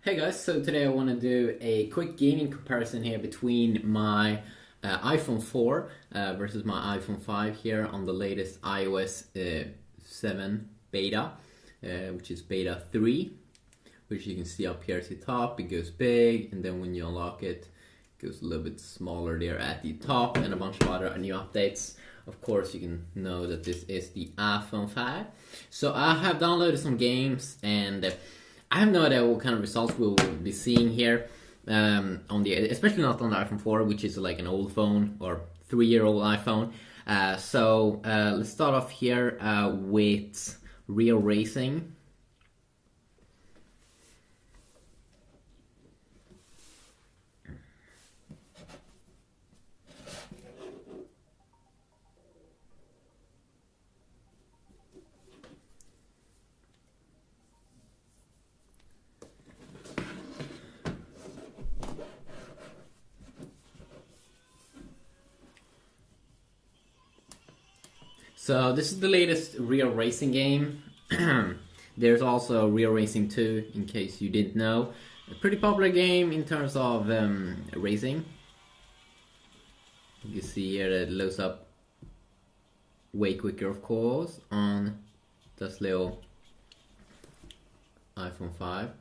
Hey guys, so today I want to do a quick gaming comparison here between my iPhone 4 versus my iPhone 5 here on the latest iOS 7 beta, which is beta 3, which you can see up here at the top. It goes big, and then when you unlock it, it goes a little bit smaller there at the top, and a bunch of other new updates. Of course, you can know that this is the iPhone 5. So I have downloaded some games, and I have no idea what kind of results we'll be seeing here especially not on the iPhone 4, which is like an old phone or 3-year-old iPhone. So let's start off here with real racing. So this is the latest Real Racing game. There's also Real Racing 2, in case you didn't know. A pretty popular game in terms of racing. You can see here that it loads up way quicker, of course, on this little iPhone 5.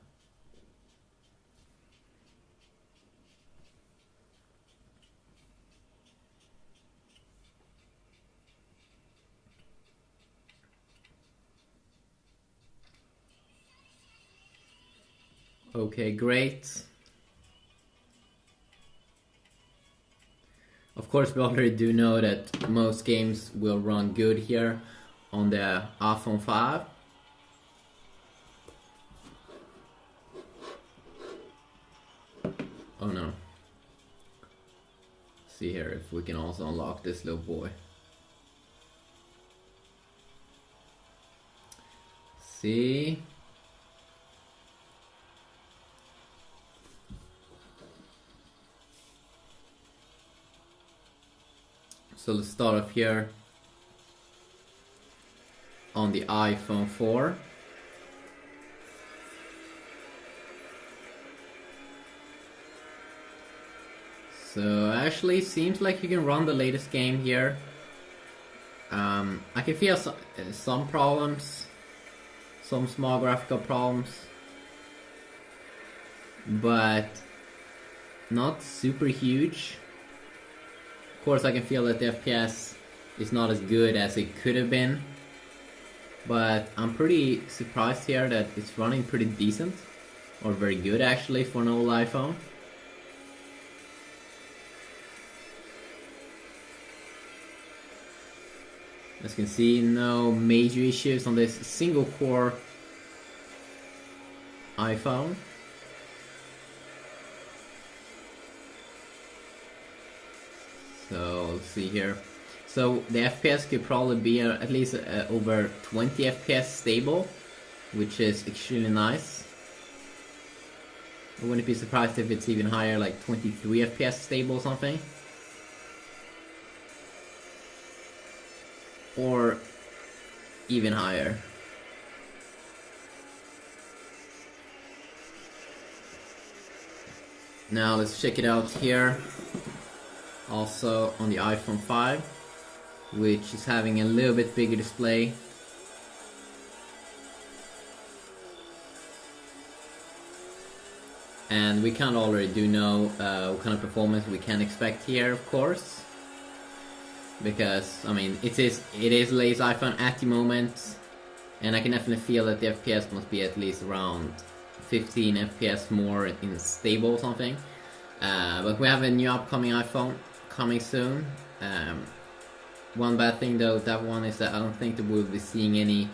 Okay, great. Of course, we already do know that most games will run good here on the iPhone 5. Oh no. See here if we can also unlock this little boy. See? So let's start off here on the iPhone 4. So actually seems like you can run the latest game here. I can feel some problems, some small graphical problems, but not super huge. Of course, I can feel that the FPS is not as good as it could have been, but I'm pretty surprised here that it's running pretty decent, or very good actually for an old iPhone. As you can see, no major issues on this single core iPhone. So let's see here. So the FPS could probably be at least over 20 FPS stable, which is extremely nice. I wouldn't be surprised if it's even higher, like 23 FPS stable or something. Or even higher. Now let's check it out here. Also on the iPhone 5, which is having a little bit bigger display. And we kind of already do know what kind of performance we can expect here, of course. Because, I mean, it is latest iPhone at the moment, and I can definitely feel that the FPS must be at least around 15 FPS more in stable or something. But we have a new upcoming iPhone coming soon. One bad thing though, that one is that I don't think that we'll be seeing any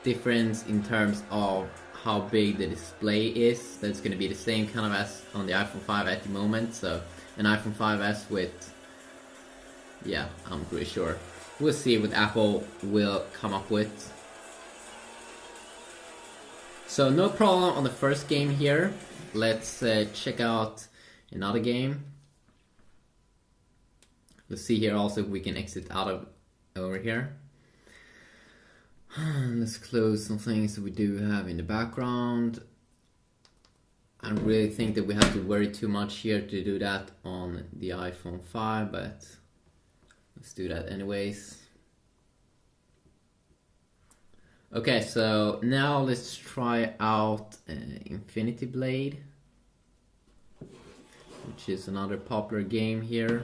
difference in terms of how big the display is. That's going to be the same kind of as on the iPhone 5 at the moment. So an iPhone 5s with, yeah, I'm pretty sure. We'll see what Apple will come up with. So no problem on the first game here. Let's check out another game. Let's see here also if we can exit out of over here. Let's close some things that we do have in the background. don't really think that we have to worry too much here to do that on the iPhone 5, but let's do that anyways. Okay, so now let's try out Infinity Blade, which is another popular game here.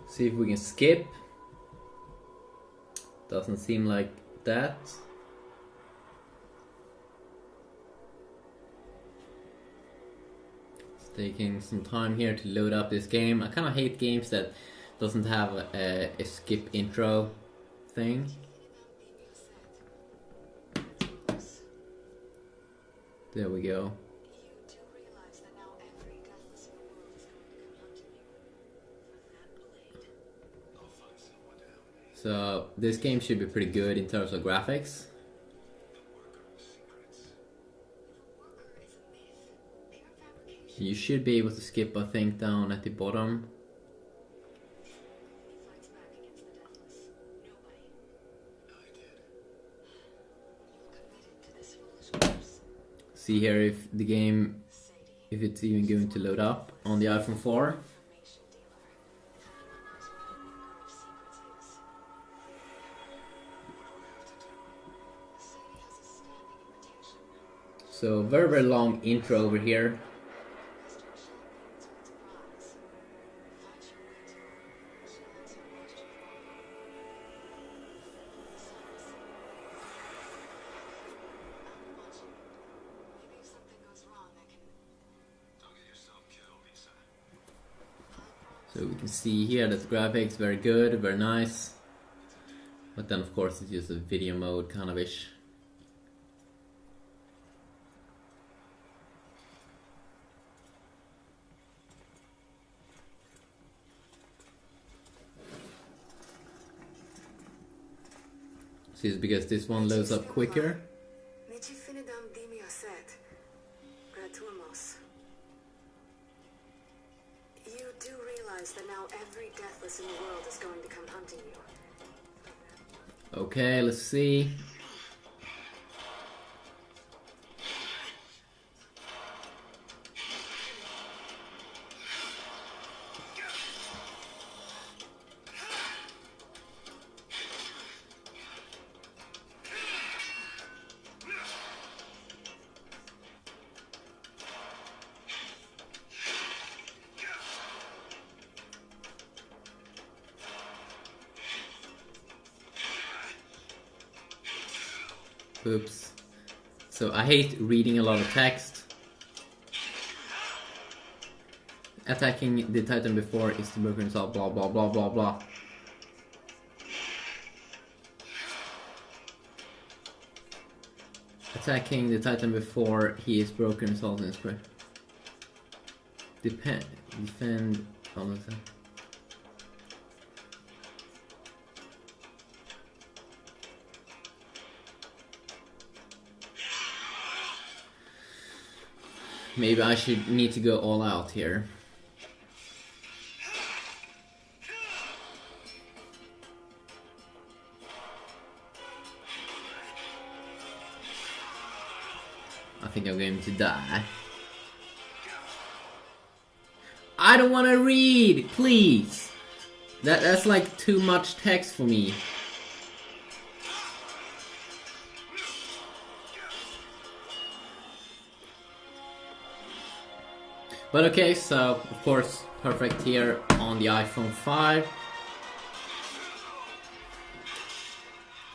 See if we can skip. Doesn't seem like that. It's taking some time here to load up this game. I kind of hate games that doesn't have a skip intro thing. There we go. So this game should be pretty good in terms of graphics. You should be able to skip, I think, down at the bottom. See here if the game, if it's even going to load up on the iPhone 4. So very long intro over here. So we can see here that the graphics very good, very nice. But then of course it's just a video mode kind of ish. See, it's because this one loads up quicker. You do realize that now every deathless in the world is going to come hunting you. Okay, let's see. Oops. So I hate reading a lot of text. Attacking the Titan before is the broken resolve, blah blah blah blah blah. Attacking the Titan before he is broken resolve in square. Defend all of them. Maybe I should need to go all out here. I think I'm going to die. I don't want to read, please. That's like too much text for me. But okay, so of course, perfect here on the iPhone 5.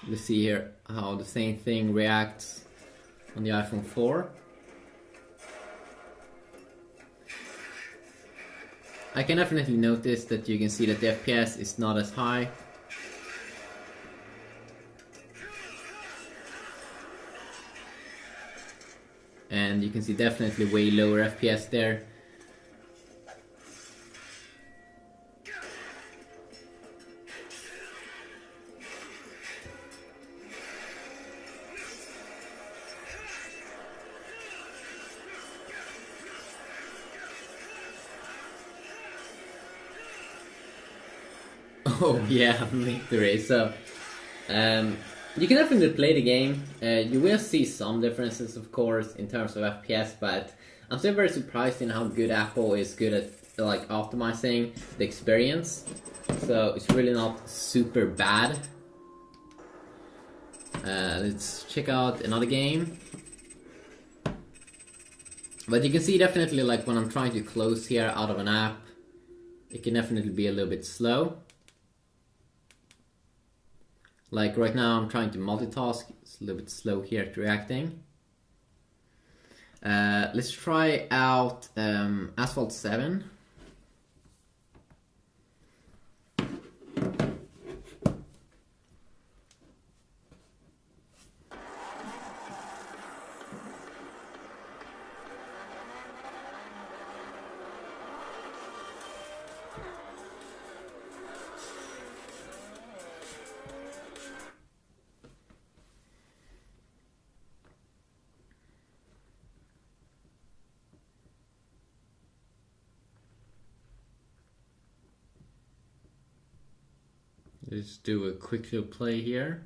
Let's see here how the same thing reacts on the iPhone 4. I can definitely notice that you can see that the FPS is not as high. And you can see definitely way lower FPS there. Oh yeah, victory. So you can definitely play the game. You will see some differences, of course, in terms of FPS, but I'm still very surprised in how good Apple is good at like optimizing the experience. So it's really not super bad. Let's check out another game. But you can see definitely like when I'm trying to close here out of an app, it can definitely be a little bit slow. Like right now I'm trying to multitask, it's a little bit slow here at reacting. Let's try out Asphalt 7. Let's do a quick little play here.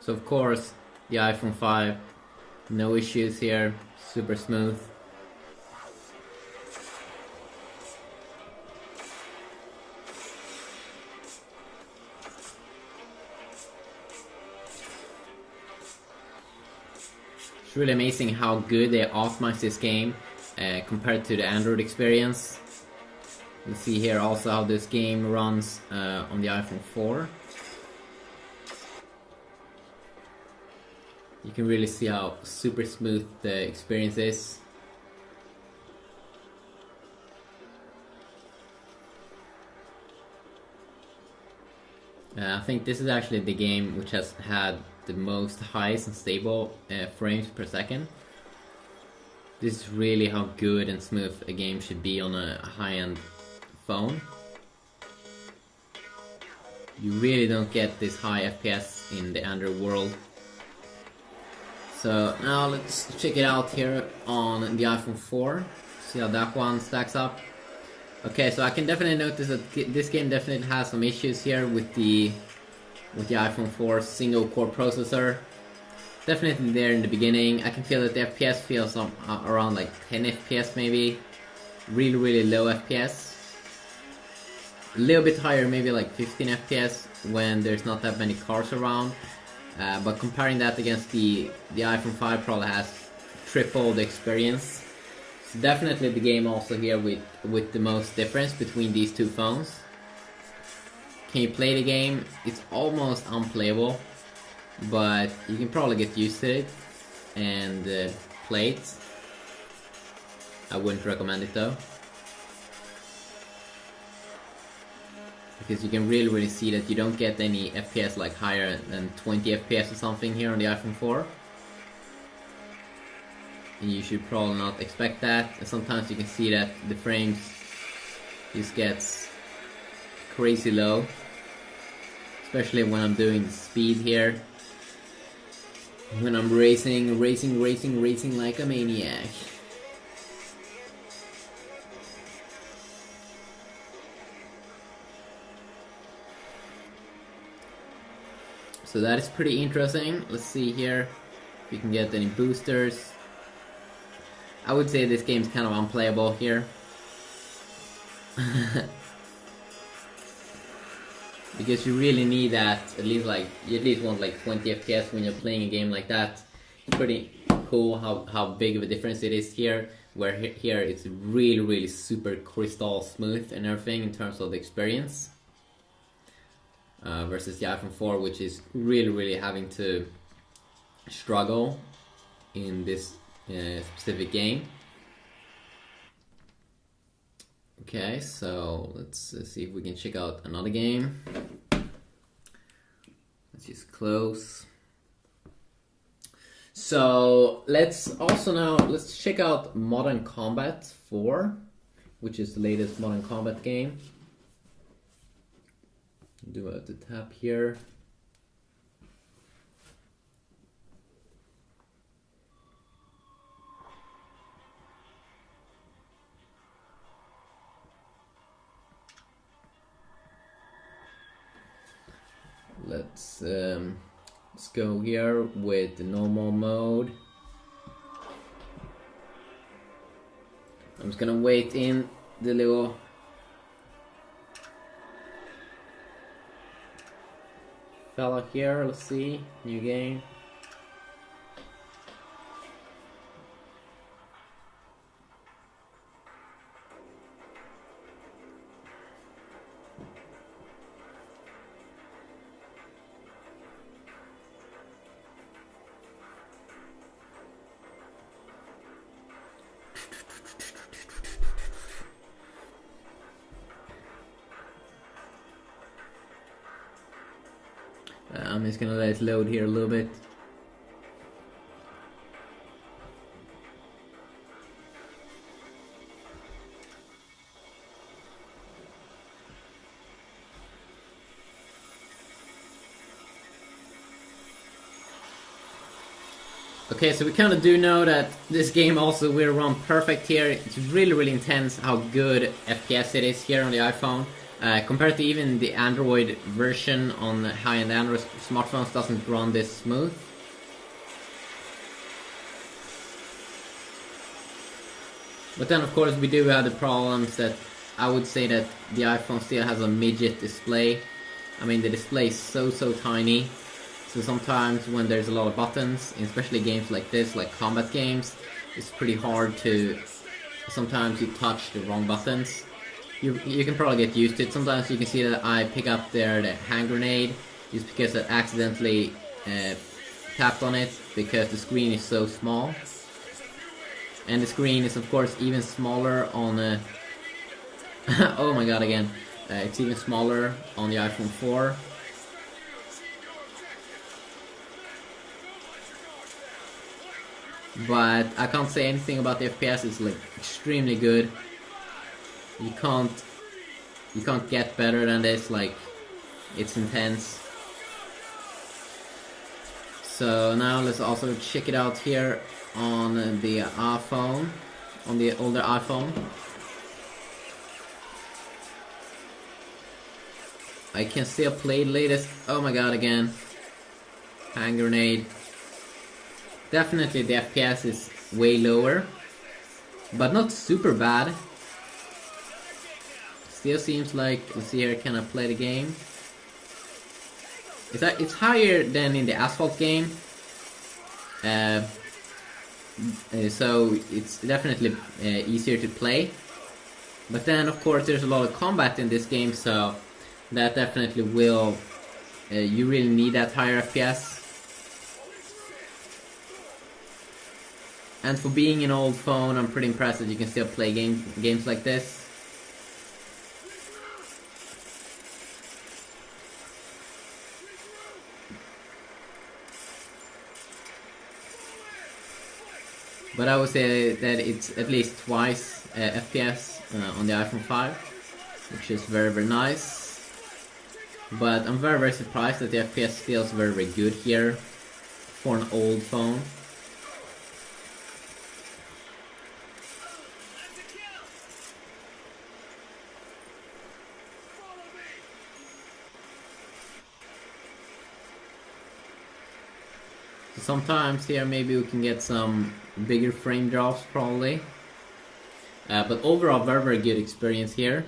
So of course, the iPhone 5, no issues here, super smooth. It's really amazing how good they optimize this game compared to the Android experience. You see here also how this game runs on the iPhone 4. You can really see how super smooth the experience is. I think this is actually the game which has had the most highest and stable frames per second. This is really how good and smooth a game should be on a high-end phone. You really don't get this high FPS in the Android world. So now let's check it out here on the iPhone 4. See how that one stacks up. Okay, so I can definitely notice that this game definitely has some issues here with the iPhone 4 single core processor. Definitely there in the beginning. I can feel that the FPS feels around like 10 FPS maybe. Really low FPS. A little bit higher, maybe like 15 FPS when there's not that many cars around. But comparing that against the iPhone 5 probably has triple the experience. It's definitely the game also here with the most difference between these two phones. Can you play the game? It's almost unplayable, but you can probably get used to it and play it. I wouldn't recommend it though. Because you can really see that you don't get any FPS like higher than 20 FPS or something here on the iPhone 4. And you should probably not expect that. And sometimes you can see that the frames just gets crazy low. Especially when I'm doing the speed here. When I'm racing like a maniac. So that is pretty interesting. Let's see here if we can get any boosters. I would say this game's kind of unplayable here. Because you really need that, you at least want like 20 FPS when you're playing a game like that. It's pretty cool how big of a difference it is here, where here it's really super crystal smooth and everything in terms of the experience. Versus the iPhone 4, which is really having to struggle in this specific game. Okay, so let's see if we can check out another game. Let's just close. So let's check out Modern Combat 4, which is the latest Modern Combat game. Do the tab here. Let's go here with the normal mode. I'm just gonna wait in the little fella here. Let's see, new game. I'm just gonna let it load here a little bit. Okay, so we kind of do know that this game also will run perfect here. It's really intense how good FPS it is here on the iPhone. Compared to even the Android version on high-end Android smartphones doesn't run this smooth. But then of course we do have the problems that I would say that the iPhone still has a midget display. I mean, the display is so tiny. So sometimes when there's a lot of buttons, especially games like this, like combat games, it's pretty hard to... Sometimes you touch the wrong buttons. You can probably get used to it. Sometimes you can see that I pick up there the hand grenade just because I accidentally tapped on it because the screen is so small. And the screen is of course even smaller on... oh my god, again. It's even smaller on the iPhone 4. But I can't say anything about the FPS. It's like extremely good. You can't get better than this. Like, it's intense. So now let's also check it out here on the iPhone, on the older iPhone. I can still play latest. Oh my god, again. Hand grenade. Definitely the FPS is way lower, but not super bad. Still seems like, let's see here, can I play the game? It's higher than in the Asphalt game, so it's definitely easier to play. But then of course there's a lot of combat in this game, so that definitely will, you really need that higher FPS. And for being an old phone, I'm pretty impressed that you can still play games like this. But I would say that it's at least twice FPS on the iPhone 5, which is very nice. But I'm very surprised that the FPS feels very good here for an old phone. Sometimes here maybe we can get some bigger frame drops probably. But overall very good experience here.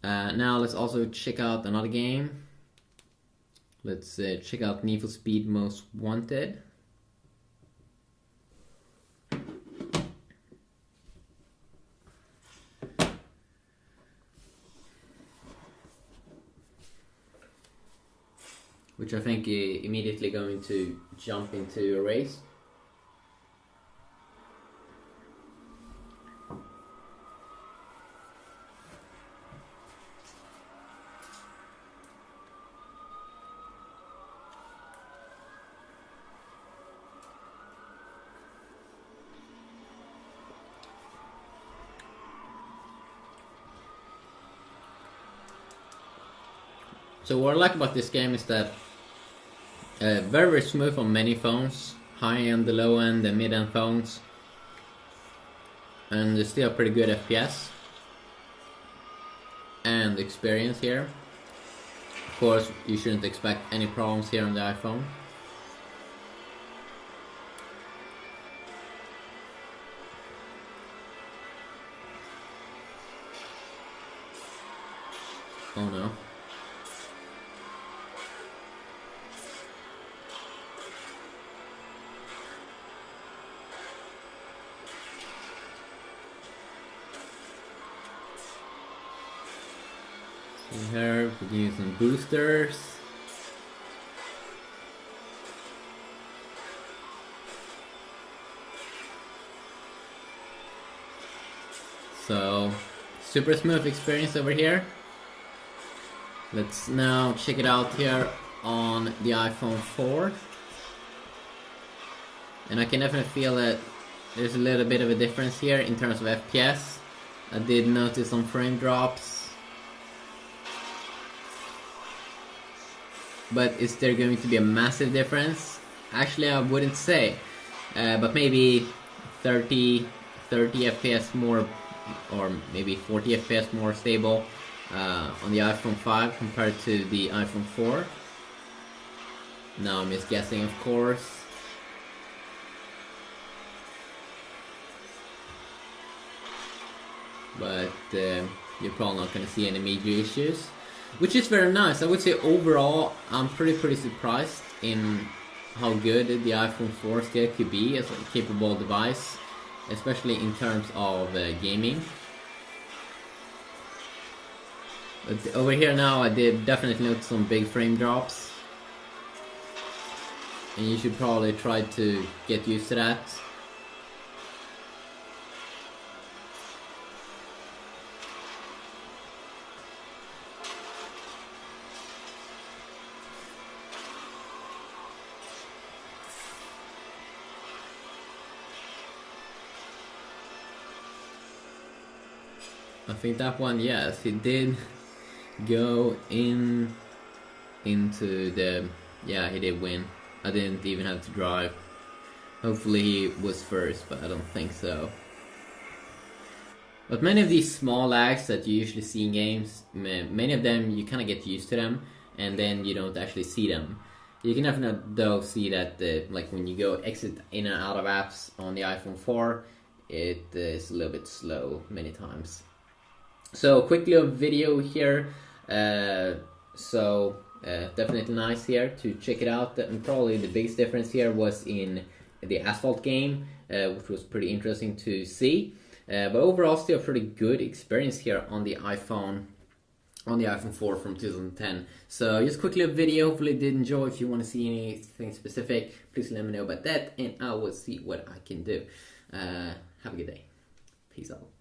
Now let's also check out another game. Let's check out Need for Speed Most Wanted. Which I think is immediately going to jump into a race. So what I like about this game is that very, very smooth on many phones, high end, the low end, the mid end phones, and there's still pretty good FPS and experience here. Of course, you shouldn't expect any problems here on the iPhone. Oh no. Here we can use some boosters. So, super smooth experience over here. Let's now check it out here on the iPhone 4. And I can definitely feel that there's a little bit of a difference here in terms of FPS. I did notice some frame drops. But is there going to be a massive difference? Actually, I wouldn't say. But maybe 30 FPS more, or maybe 40 FPS more stable on the iPhone 5 compared to the iPhone 4. Now I'm just guessing, of course. But you're probably not going to see any major issues, which is very nice. I would say overall I'm pretty surprised in how good the iPhone 4 still could be as a capable device, especially in terms of gaming. But over here now I did definitely notice some big frame drops, and you should probably try to get used to that. I think that one, yes, he did go into the... yeah, he did win. I didn't even have to drive. Hopefully he was first, but I don't think so. But many of these small lags that you usually see in games, many of them you kind of get used to them, and then you don't actually see them. You can definitely though see that like when you go exit in and out of apps on the iPhone 4, it is a little bit slow many times. So quick little video here. Definitely nice here to check it out. And probably the biggest difference here was in the Asphalt game, which was pretty interesting to see. But overall, still a pretty good experience here on the iPhone 4 from 2010. So just quick little video. Hopefully you did enjoy. If you want to see anything specific, please let me know about that, and I will see what I can do. Have a good day. Peace out.